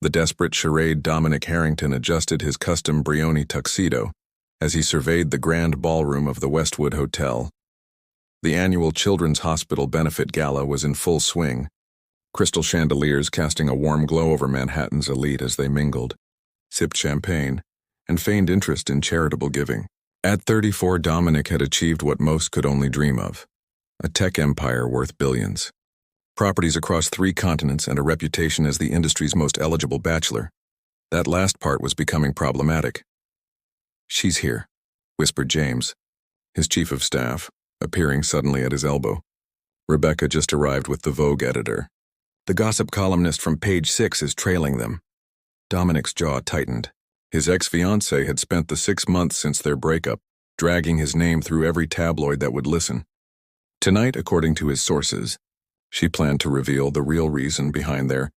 The desperate charade Dominic Harrington adjusted his custom Brioni tuxedo as he surveyed the grand ballroom of the Westwood Hotel. The annual Children's Hospital Benefit Gala was in full swing, crystal chandeliers casting a warm glow over Manhattan's elite as they mingled, sipped champagne, and feigned interest in charitable giving. At 34, Dominic had achieved what most could only dream of: a tech empire worth billions, properties across 3 continents, and a reputation as the industry's most eligible bachelor. That last part was becoming problematic. "She's here," whispered James, his chief of staff, appearing suddenly at his elbow. Rebecca just arrived with the Vogue editor. The gossip columnist from page 6 is trailing them. Dominic's jaw tightened. His ex-fiancée had spent the 6 months since their breakup, dragging his name through every tabloid that would listen. Tonight, according to his sources, she planned to reveal the real reason behind their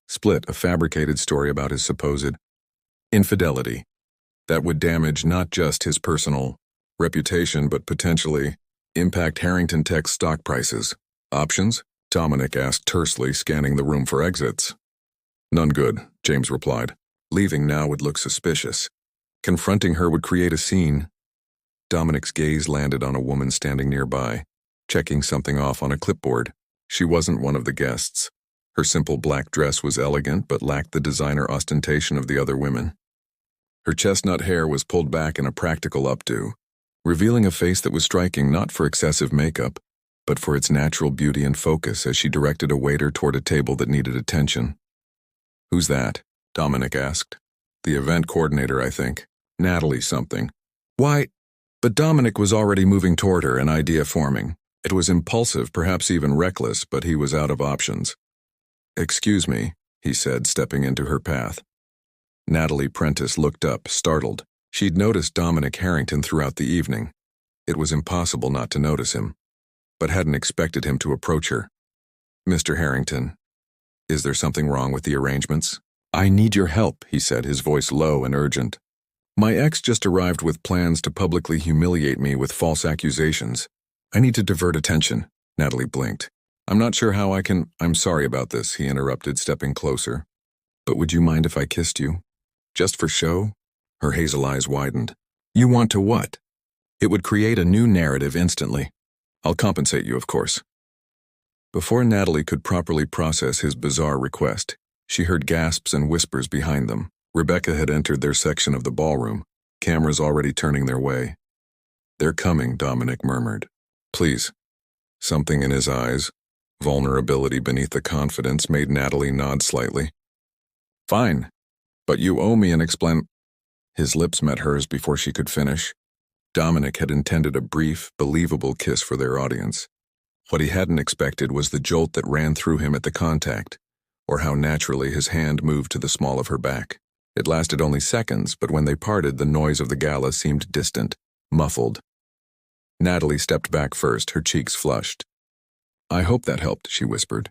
split, a fabricated story about his supposed infidelity that would damage not just his personal reputation but potentially impact Harrington Tech's stock prices. "Options?" Dominic asked tersely, scanning the room for exits. "None good," James replied. "Leaving now would look suspicious. Confronting her would create a scene." Dominic's gaze landed on a woman standing nearby, checking something off on a clipboard. She wasn't one of the guests. Her simple black dress was elegant but lacked the designer ostentation of the other women. Her chestnut hair was pulled back in a practical updo, revealing a face that was striking not for excessive makeup, but for its natural beauty and focus as she directed a waiter toward a table that needed attention. "Who's that?" Dominic asked. "The event coordinator, I think. Natalie something." "Why?" But Dominic was already moving toward her, an idea forming. It was impulsive, perhaps even reckless, but he was out of options. "Excuse me," he said, stepping into her path. Natalie Prentice looked up, startled. She'd noticed Dominic Harrington throughout the evening. It was impossible not to notice him, but hadn't expected him to approach her. "Mr. Harrington, is there something wrong with the arrangements?" "I need your help," he said, his voice low and urgent. "My ex just arrived with plans to publicly humiliate me with false accusations. I need to divert attention." Natalie blinked. "I'm not sure how I can—" "I'm sorry about this," he interrupted, stepping closer. "But would you mind if I kissed you? Just for show?" Her hazel eyes widened. "You want to what?" "It would create a new narrative instantly. I'll compensate you, of course." Before Natalie could properly process his bizarre request, she heard gasps and whispers behind them. Rebecca had entered their section of the ballroom, cameras already turning their way. "They're coming," Dominic murmured. "Please." Something in his eyes, vulnerability beneath the confidence, made Natalie nod slightly. "Fine, but you owe me an His lips met hers before she could finish. Dominic had intended a brief, believable kiss for their audience. What he hadn't expected was the jolt that ran through him at the contact, or how naturally his hand moved to the small of her back. It lasted only seconds, but when they parted, the noise of the gala seemed distant, muffled. Natalie stepped back first, her cheeks flushed. "I hope that helped," she whispered,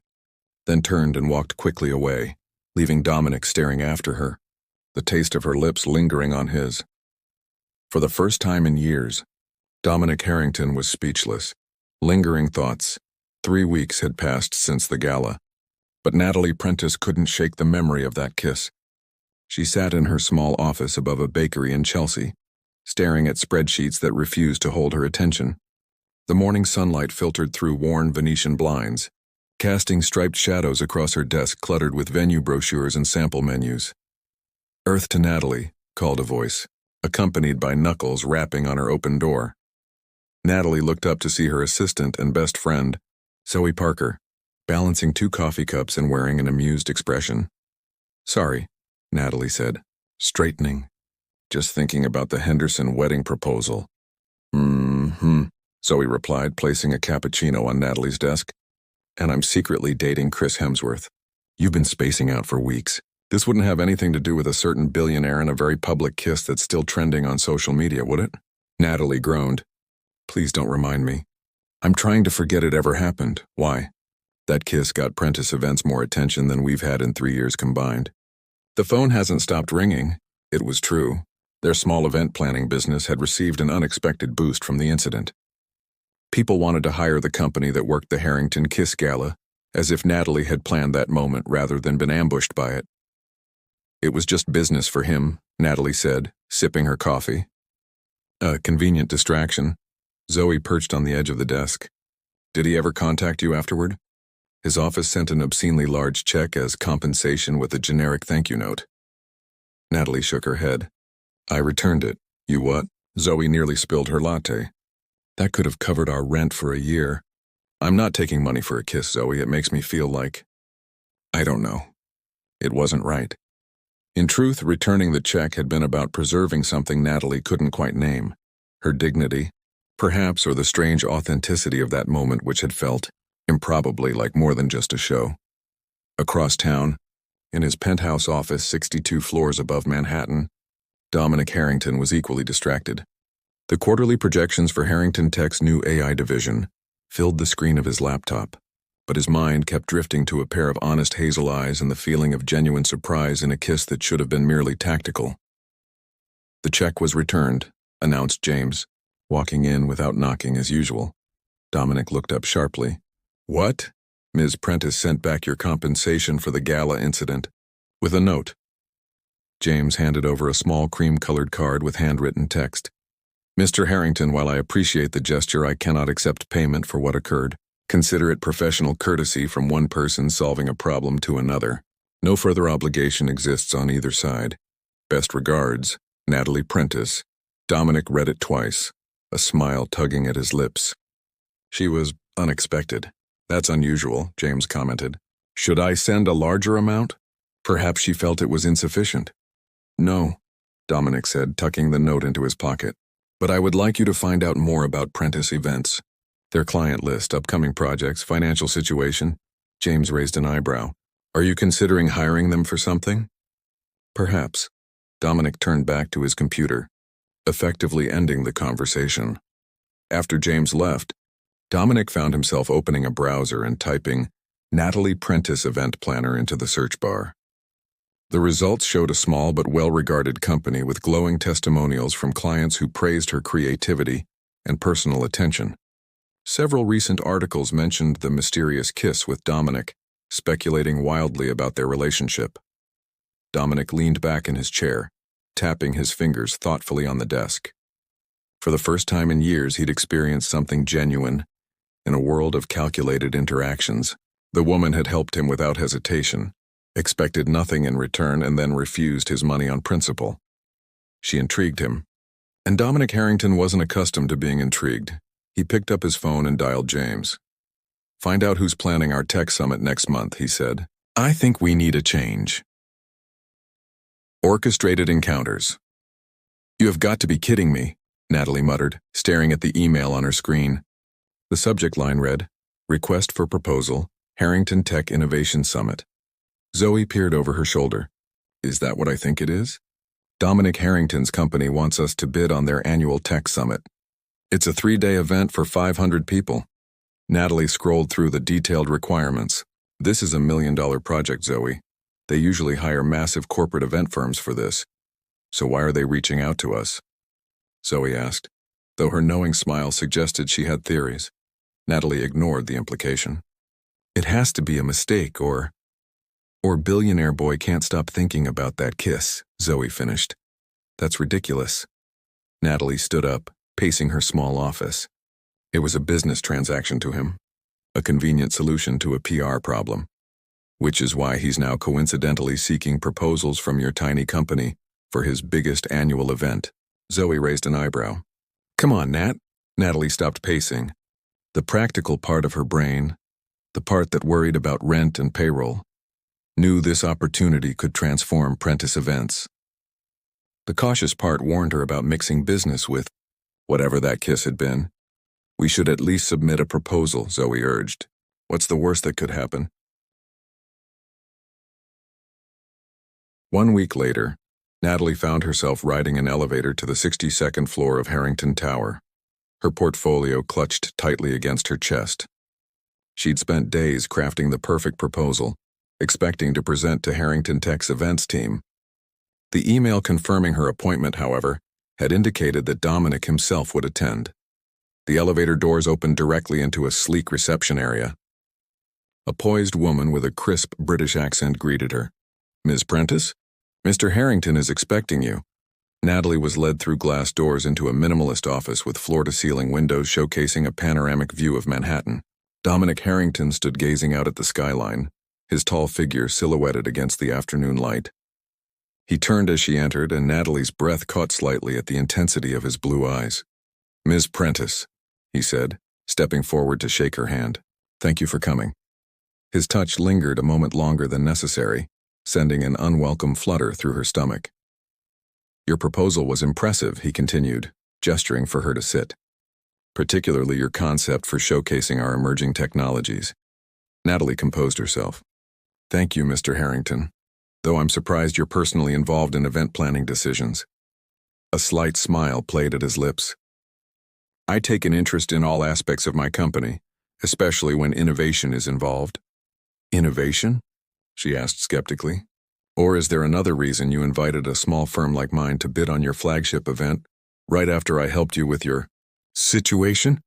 then turned and walked quickly away, leaving Dominic staring after her, the taste of her lips lingering on his. For the first time in years, Dominic Harrington was speechless. Lingering thoughts. 3 weeks had passed since the gala, but Natalie Prentice couldn't shake the memory of that kiss. She sat in her small office above a bakery in Chelsea, staring at spreadsheets that refused to hold her attention. The morning sunlight filtered through worn Venetian blinds, casting striped shadows across her desk cluttered with venue brochures and sample menus. "Earth to Natalie," called a voice, accompanied by knuckles rapping on her open door. Natalie looked up to see her assistant and best friend, Zoe Parker, balancing 2 coffee cups and wearing an amused expression. "Sorry," Natalie said, straightening. "Just thinking about the Henderson wedding proposal." Zoe replied, placing a cappuccino on Natalie's desk. "And I'm secretly dating Chris Hemsworth. You've been spacing out for weeks. This wouldn't have anything to do with a certain billionaire and a very public kiss that's still trending on social media, would it?" Natalie groaned. "Please don't remind me. I'm trying to forget it ever happened. Why? That kiss got Prentice Events more attention than we've had in 3 years combined." The phone hasn't stopped ringing. It was true. Their small event planning business had received an unexpected boost from the incident. People wanted to hire the company that worked the Harrington Kiss Gala, as if Natalie had planned that moment rather than been ambushed by it. It was just business for him, Natalie said, sipping her coffee. A convenient distraction. Zoe perched on the edge of the desk. Did he ever contact you afterward? His office sent an obscenely large check as compensation with a generic thank you note. Natalie shook her head. I returned it. You what? Zoe nearly spilled her latte. That could have covered our rent for a year. I'm not taking money for a kiss, Zoe. It makes me feel like… I don't know. It wasn't right. In truth, returning the check had been about preserving something Natalie couldn't quite name. Her dignity, perhaps, or the strange authenticity of that moment which had felt, improbably, like more than just a show. Across town, in his penthouse office 62 floors above Manhattan, Dominic Harrington was equally distracted. The quarterly projections for Harrington Tech's new AI division filled the screen of his laptop, but his mind kept drifting to a pair of honest hazel eyes and the feeling of genuine surprise in a kiss that should have been merely tactical. The check was returned, announced James, walking in without knocking as usual. Dominic looked up sharply. What? Ms. Prentice sent back your compensation for the gala incident, with a note. James handed over a small cream-colored card with handwritten text. Mr. Harrington, while I appreciate the gesture, I cannot accept payment for what occurred. Consider it professional courtesy from one person solving a problem to another. No further obligation exists on either side. Best regards, Natalie Prentice. Dominic read it twice, a smile tugging at his lips. She was unexpected. That's unusual, James commented. Should I send a larger amount? Perhaps she felt it was insufficient. No, Dominic said, tucking the note into his pocket. But I would like you to find out more about Prentice events. Their client list, upcoming projects, financial situation. James raised an eyebrow. Are you considering hiring them for something? Perhaps. Dominic turned back to his computer, effectively ending the conversation. After James left, Dominic found himself opening a browser and typing Natalie Prentice Event Planner into the search bar. The results showed a small but well-regarded company with glowing testimonials from clients who praised her creativity and personal attention. Several recent articles mentioned the mysterious kiss with Dominic, speculating wildly about their relationship. Dominic leaned back in his chair, tapping his fingers thoughtfully on the desk. For the first time in years, he'd experienced something genuine. In a world of calculated interactions, the woman had helped him without hesitation, expected nothing in return, and then refused his money on principle. She intrigued him. And Dominic Harrington wasn't accustomed to being intrigued. He picked up his phone and dialed James. Find out who's planning our tech summit next month, he said. I think we need a change. Orchestrated encounters. You have got to be kidding me, Natalie muttered, staring at the email on her screen. The subject line read, Request for Proposal, Harrington Tech Innovation Summit. Zoe peered over her shoulder. Is that what I think it is? Dominic Harrington's company wants us to bid on their annual tech summit. It's a 3-day event for 500 people. Natalie scrolled through the detailed requirements. This is $1 million project, Zoe. They usually hire massive corporate event firms for this. So why are they reaching out to us? Zoe asked, though her knowing smile suggested she had theories. Natalie ignored the implication. It has to be a mistake, or Billionaire boy can't stop thinking about that kiss, Zoe finished. That's ridiculous. Natalie stood up, pacing her small office. It was a business transaction to him, a convenient solution to a PR problem, which is why he's now coincidentally seeking proposals from your tiny company for his biggest annual event. Zoe raised an eyebrow. Come on, Nat. Natalie stopped pacing. The practical part of her brain, the part that worried about rent and payroll, knew this opportunity could transform Prentice events. The cautious part warned her about mixing business with whatever that kiss had been. We should at least submit a proposal, Zoe urged. What's the worst that could happen? 1 week later, Natalie found herself riding an elevator to the 62nd floor of Harrington Tower, her portfolio clutched tightly against her chest. She'd spent days crafting the perfect proposal, expecting to present to Harrington Tech's events team. The email confirming her appointment, however, had indicated that Dominic himself would attend. The elevator doors opened directly into a sleek reception area. A poised woman with a crisp British accent greeted her. Ms. Prentice? Mr. Harrington is expecting you. Natalie was led through glass doors into a minimalist office with floor-to-ceiling windows showcasing a panoramic view of Manhattan. Dominic Harrington stood gazing out at the skyline, his tall figure silhouetted against the afternoon light. He turned as she entered, and Natalie's breath caught slightly at the intensity of his blue eyes. "Ms. Prentice," he said, stepping forward to shake her hand. "Thank you for coming." His touch lingered a moment longer than necessary, sending an unwelcome flutter through her stomach. "Your proposal was impressive," he continued, gesturing for her to sit. "Particularly your concept for showcasing our emerging technologies." Natalie composed herself. "Thank you, Mr. Harrington, though I'm surprised you're personally involved in event planning decisions." A slight smile played at his lips. "I take an interest in all aspects of my company, especially when innovation is involved." "Innovation?" she asked skeptically. "Or is there another reason you invited a small firm like mine to bid on your flagship event, right after I helped you with your situation?"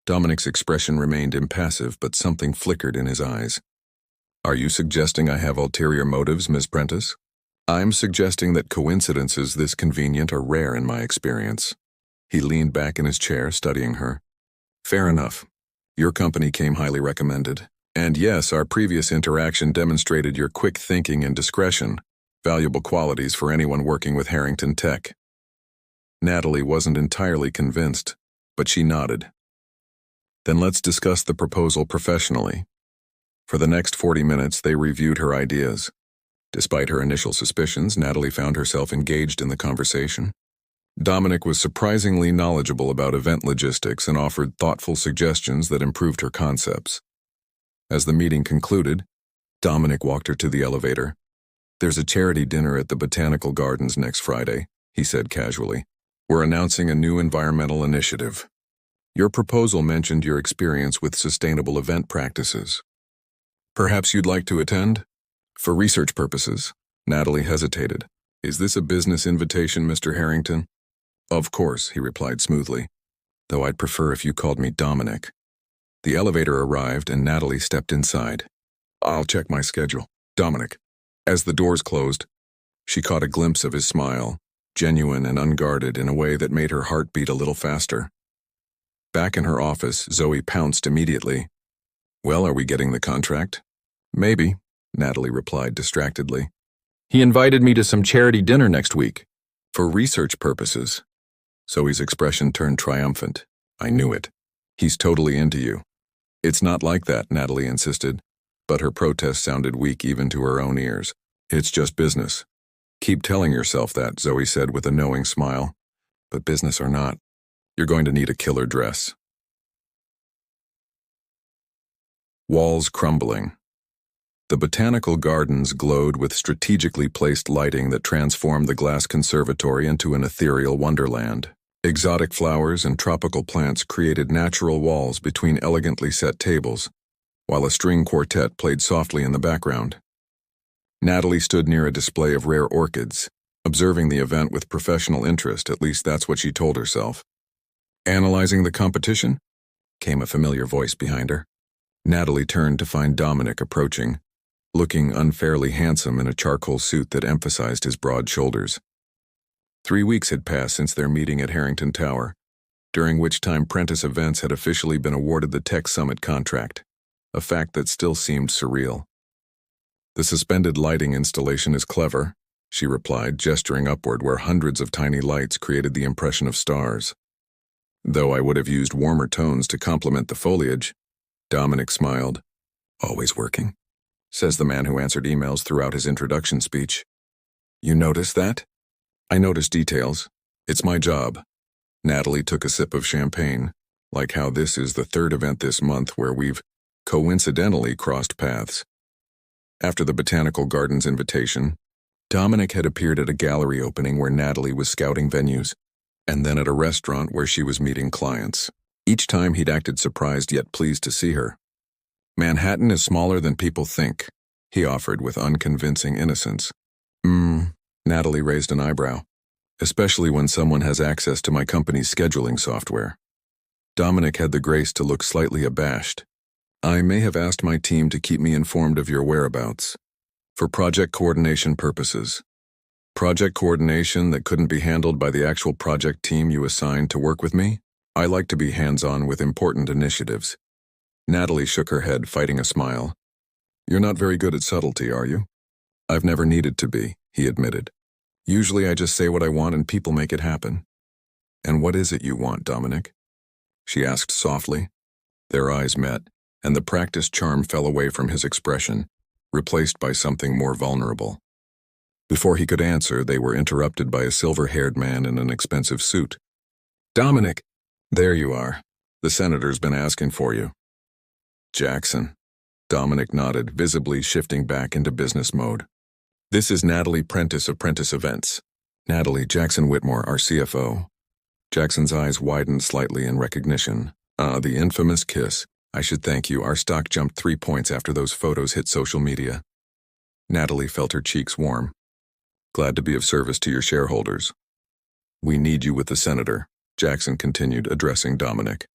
Dominic's expression remained impassive, but something flickered in his eyes. "Are you suggesting I have ulterior motives, Ms. Prentice?" "I'm suggesting that coincidences this convenient are rare in my experience." He leaned back in his chair, studying her. "Fair enough. Your company came highly recommended. And yes, our previous interaction demonstrated your quick thinking and discretion, valuable qualities for anyone working with Harrington Tech." Natalie wasn't entirely convinced, but she nodded. "Then let's discuss the proposal professionally." For the next 40 minutes, they reviewed her ideas. Despite her initial suspicions, Natalie found herself engaged in the conversation. Dominic was surprisingly knowledgeable about event logistics and offered thoughtful suggestions that improved her concepts. As the meeting concluded, Dominic walked her to the elevator. "There's a charity dinner at the Botanical Gardens next Friday," he said casually. "We're announcing a new environmental initiative. Your proposal mentioned your experience with sustainable event practices. Perhaps you'd like to attend?" "For research purposes." Natalie hesitated. "Is this a business invitation, Mr. Harrington?" "Of course," he replied smoothly, "though I'd prefer if you called me Dominic." The elevator arrived and Natalie stepped inside. "I'll check my schedule." "Dominic." As the doors closed, she caught a glimpse of his smile, genuine and unguarded in a way that made her heart beat a little faster. Back in her office, Zoe pounced immediately. "Well, are we getting the contract?" "Maybe," Natalie replied distractedly. "He invited me to some charity dinner next week." "For research purposes." Zoe's expression turned triumphant. "I knew it. He's totally into you." "It's not like that," Natalie insisted, but her protest sounded weak even to her own ears. "It's just business." "Keep telling yourself that," Zoe said with a knowing smile. "But business or not, you're going to need a killer dress." Walls crumbling. The Botanical Gardens glowed with strategically placed lighting that transformed the glass conservatory into an ethereal wonderland. Exotic flowers and tropical plants created natural walls between elegantly set tables, while a string quartet played softly in the background. Natalie stood near a display of rare orchids, observing the event with professional interest, at least that's what she told herself. "Analyzing the competition?" came a familiar voice behind her. Natalie turned to find Dominic approaching, looking unfairly handsome in a charcoal suit that emphasized his broad shoulders. 3 weeks had passed since their meeting at Harrington Tower, during which time Prentice Events had officially been awarded the Tech Summit contract, a fact that still seemed surreal. "The suspended lighting installation is clever," she replied, gesturing upward where hundreds of tiny lights created the impression of stars. "Though I would have used warmer tones to complement the foliage." Dominic smiled. "Always working," says the man who answered emails throughout his introduction speech. "You noticed that?" "I noticed details. It's my job." Natalie took a sip of champagne, like how this is the 3rd event this month where we've coincidentally crossed paths. After the Botanical Gardens invitation, Dominic had appeared at a gallery opening where Natalie was scouting venues, and then at a restaurant where she was meeting clients. Each time he'd acted surprised yet pleased to see her. "Manhattan is smaller than people think," he offered with unconvincing innocence. Natalie raised an eyebrow. "Especially when someone has access to my company's scheduling software." Dominic had the grace to look slightly abashed. "I may have asked my team to keep me informed of your whereabouts, for project coordination purposes." Project coordination that couldn't be handled by the actual project team you assigned to work with me? I like to be hands-on with important initiatives. Natalie shook her head, fighting a smile. You're not very good at subtlety, are you? I've never needed to be, he admitted. Usually I just say what I want and people make it happen. And what is it you want, Dominic? She asked softly. Their eyes met, and the practiced charm fell away from his expression, replaced by something more vulnerable. Before he could answer, they were interrupted by a silver-haired man in an expensive suit. Dominic! There you are. The senator's been asking for you. Jackson. Dominic nodded, visibly shifting back into business mode. This is Natalie Prentice of Prentice Events. Natalie, Jackson Whitmore, our CFO. Jackson's eyes widened slightly in recognition. The infamous kiss. I should thank you. Our stock jumped 3 points after those photos hit social media. Natalie felt her cheeks warm. Glad to be of service to your shareholders. We need you with the senator, Jackson continued, addressing Dominic.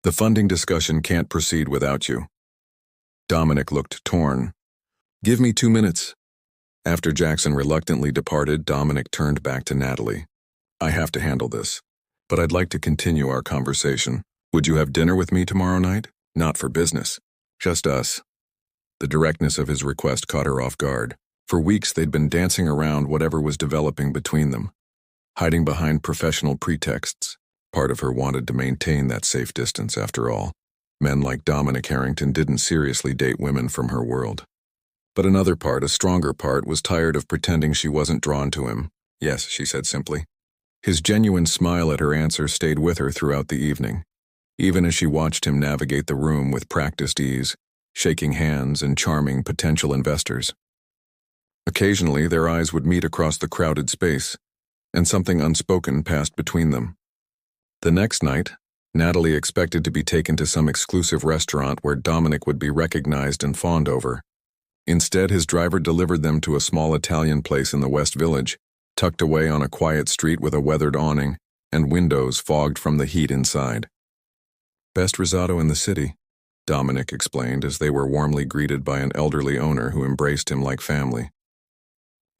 The funding discussion can't proceed without you. Dominic looked torn. Give me 2 minutes. After Jackson reluctantly departed, Dominic turned back to Natalie. I have to handle this, but I'd like to continue our conversation. Would you have dinner with me tomorrow night? Not for business. Just us. The directness of his request caught her off guard. For weeks they'd been dancing around whatever was developing between them, hiding behind professional pretexts. Part of her wanted to maintain that safe distance after all. Men like Dominic Harrington didn't seriously date women from her world. But another part, a stronger part, was tired of pretending she wasn't drawn to him. Yes, she said simply. His genuine smile at her answer stayed with her throughout the evening, even as she watched him navigate the room with practiced ease, shaking hands and charming potential investors. Occasionally, their eyes would meet across the crowded space, and something unspoken passed between them. The next night, Natalie expected to be taken to some exclusive restaurant where Dominic would be recognized and fawned over. Instead, his driver delivered them to a small Italian place in the West Village, tucked away on a quiet street with a weathered awning and windows fogged from the heat inside. Best risotto in the city, Dominic explained as they were warmly greeted by an elderly owner who embraced him like family.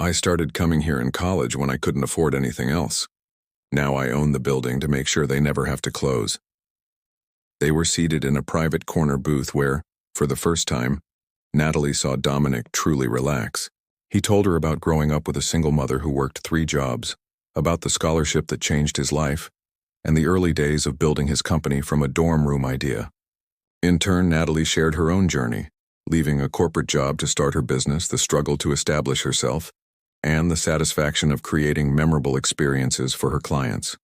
I started coming here in college when I couldn't afford anything else. Now I own the building to make sure they never have to close. They were seated in a private corner booth where, for the first time, Natalie saw Dominic truly relax. He told her about growing up with a single mother who worked 3 jobs, about the scholarship that changed his life, and the early days of building his company from a dorm room idea. In turn, Natalie shared her own journey, leaving a corporate job to start her business, the struggle to establish herself, and the satisfaction of creating memorable experiences for her clients.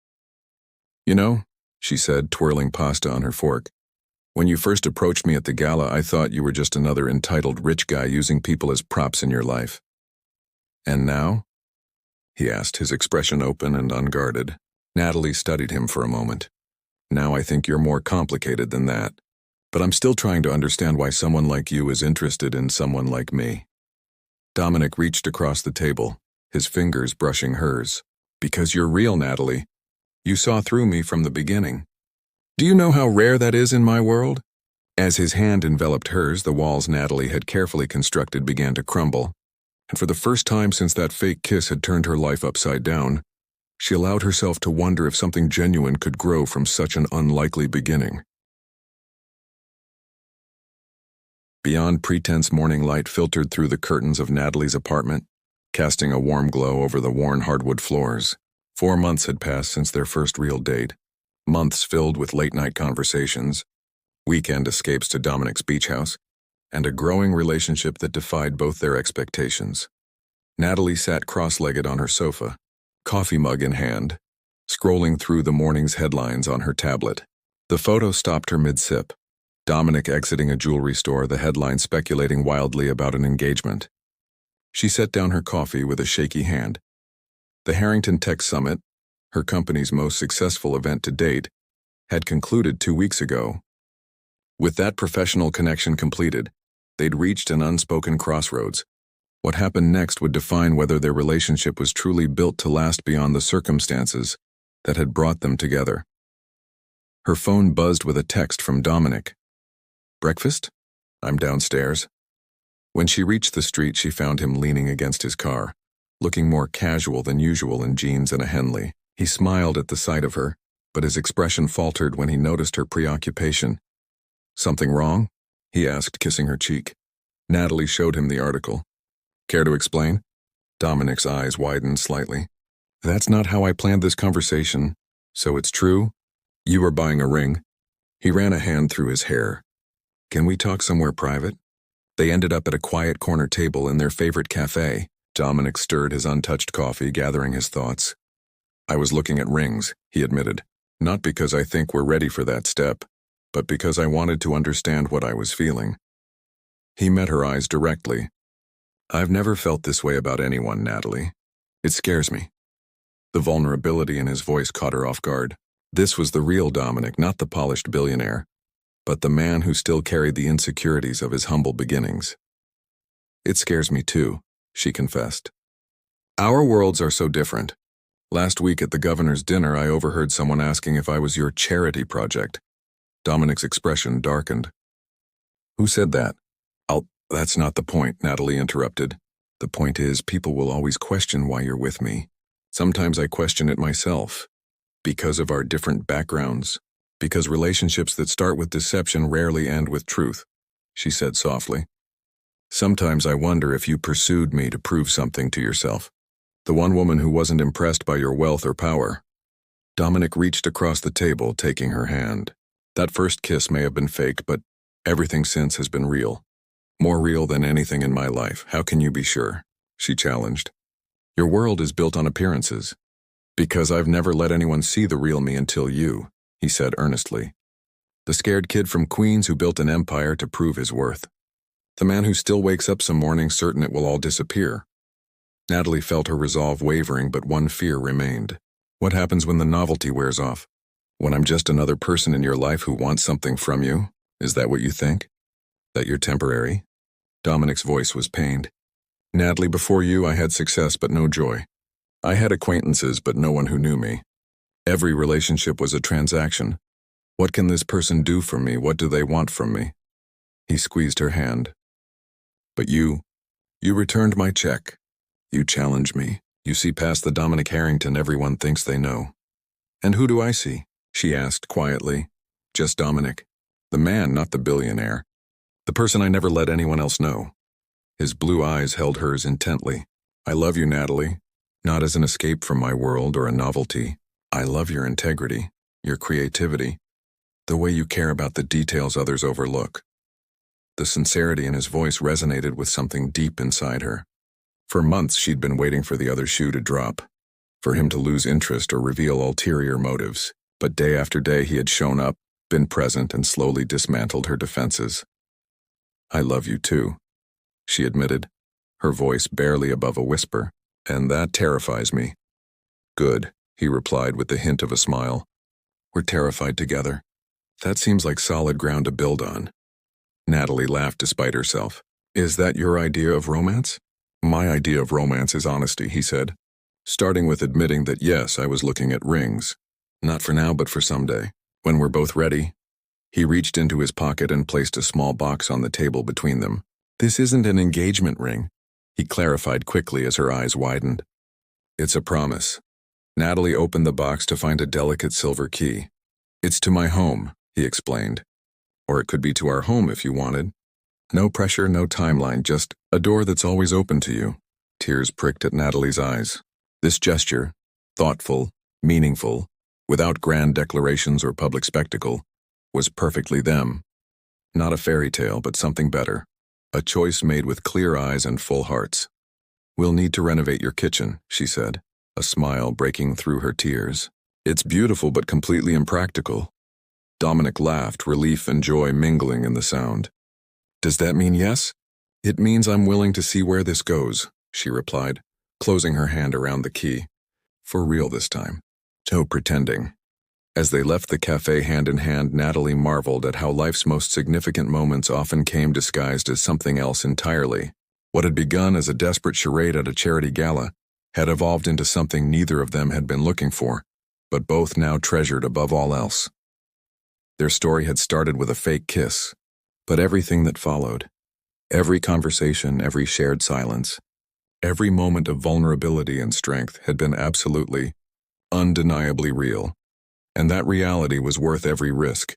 You know, she said, twirling pasta on her fork, when you first approached me at the gala, I thought you were just another entitled rich guy using people as props in your life. And now? He asked, his expression open and unguarded. Natalie studied him for a moment. Now I think you're more complicated than that. But I'm still trying to understand why someone like you is interested in someone like me. Dominic reached across the table, his fingers brushing hers. Because you're real, Natalie. You saw through me from the beginning. Do you know how rare that is in my world? As his hand enveloped hers, the walls Natalie had carefully constructed began to crumble, and for the first time since that fake kiss had turned her life upside down, she allowed herself to wonder if something genuine could grow from such an unlikely beginning. Beyond pretense, morning light filtered through the curtains of Natalie's apartment, casting a warm glow over the worn hardwood floors. 4 months had passed since their first real date. Months filled with late-night conversations, weekend escapes to Dominic's beach house, and a growing relationship that defied both their expectations. Natalie sat cross-legged on her sofa, coffee mug in hand, scrolling through the morning's headlines on her tablet. The photo stopped her mid-sip. Dominic exiting a jewelry store, the headline speculating wildly about an engagement. She set down her coffee with a shaky hand. The Harrington Tech Summit, her company's most successful event to date, had concluded 2 weeks ago. With that professional connection completed, they'd reached an unspoken crossroads. What happened next would define whether their relationship was truly built to last beyond the circumstances that had brought them together. Her phone buzzed with a text from Dominic. Breakfast? I'm downstairs. When she reached the street, she found him leaning against his car, looking more casual than usual in jeans and a Henley. He smiled at the sight of her, but his expression faltered when he noticed her preoccupation. "Something wrong?" he asked, kissing her cheek. Natalie showed him the article. "Care to explain?" Dominic's eyes widened slightly. "That's not how I planned this conversation. So it's true? You are buying a ring?" He ran a hand through his hair. "Can we talk somewhere private?" They ended up at a quiet corner table in their favorite cafe. Dominic stirred his untouched coffee, gathering his thoughts. "I was looking at rings," he admitted. "Not because I think we're ready for that step, but because I wanted to understand what I was feeling." He met her eyes directly. "I've never felt this way about anyone, Natalie. It scares me." The vulnerability in his voice caught her off guard. This was the real Dominic, not the polished billionaire, but the man who still carried the insecurities of his humble beginnings. "It scares me too," she confessed. "Our worlds are so different. Last week at the governor's dinner, I overheard someone asking if I was your charity project." Dominic's expression darkened. "Who said that?" That's not the point," Natalie interrupted. "The point is, people will always question why you're with me. Sometimes I question it myself. Because of our different backgrounds. Because relationships that start with deception rarely end with truth," she said softly. "Sometimes I wonder if you pursued me to prove something to yourself. The one woman who wasn't impressed by your wealth or power." Dominic reached across the table, taking her hand. "That first kiss may have been fake, but everything since has been real. More real than anything in my life. How can you be sure?" she challenged. "Your world is built on appearances." "Because I've never let anyone see the real me until you," he said earnestly. "The scared kid from Queens who built an empire to prove his worth. The man who still wakes up some mornings certain it will all disappear." Natalie felt her resolve wavering, but one fear remained. What happens when the novelty wears off? When I'm just another person in your life who wants something from you? Is that what you think? That you're temporary? Dominic's voice was pained. "Natalie, before you, I had success but no joy. I had acquaintances but no one who knew me. Every relationship was a transaction. What can this person do for me? What do they want from me?" He squeezed her hand. "But you returned my check. You challenged me. You see past the Dominic Harrington everyone thinks they know." "And who do I see?" she asked quietly. "Just Dominic. The man, not the billionaire. The person I never let anyone else know." His blue eyes held hers intently. "I love you, Natalie. Not as an escape from my world or a novelty. I love your integrity, your creativity, the way you care about the details others overlook." The sincerity in his voice resonated with something deep inside her. For months she'd been waiting for the other shoe to drop, for him to lose interest or reveal ulterior motives. But day after day he had shown up, been present, and slowly dismantled her defenses. "I love you too," she admitted, her voice barely above a whisper. "And that terrifies me." "Good," he replied with the hint of a smile. "We're terrified together. That seems like solid ground to build on." Natalie laughed despite herself. "Is that your idea of romance?" "My idea of romance is honesty," he said, starting with admitting that yes, I was looking at rings. "Not for now, but for someday, when we're both ready." He reached into his pocket and placed a small box on the table between them. "This isn't an engagement ring," he clarified quickly as her eyes widened. "It's a promise." Natalie opened the box to find a delicate silver key. "It's to my home," he explained. "Or it could be to our home if you wanted. No pressure, no timeline, just a door that's always open to you." Tears pricked at Natalie's eyes. This gesture, thoughtful, meaningful, without grand declarations or public spectacle, was perfectly them. Not a fairy tale, but something better. A choice made with clear eyes and full hearts. "We'll need to renovate your kitchen," she said, a smile breaking through her tears. "It's beautiful but completely impractical." Dominic laughed, relief and joy mingling in the sound. "Does that mean yes?" "It means I'm willing to see where this goes," she replied, closing her hand around the key. "For real this time. No pretending." As they left the cafe hand in hand, Natalie marveled at how life's most significant moments often came disguised as something else entirely. What had begun as a desperate charade at a charity gala had evolved into something neither of them had been looking for, but both now treasured above all else. Their story had started with a fake kiss, but everything that followed, every conversation, every shared silence, Every moment of vulnerability and strength had been absolutely, undeniably real, and that reality was worth every risk.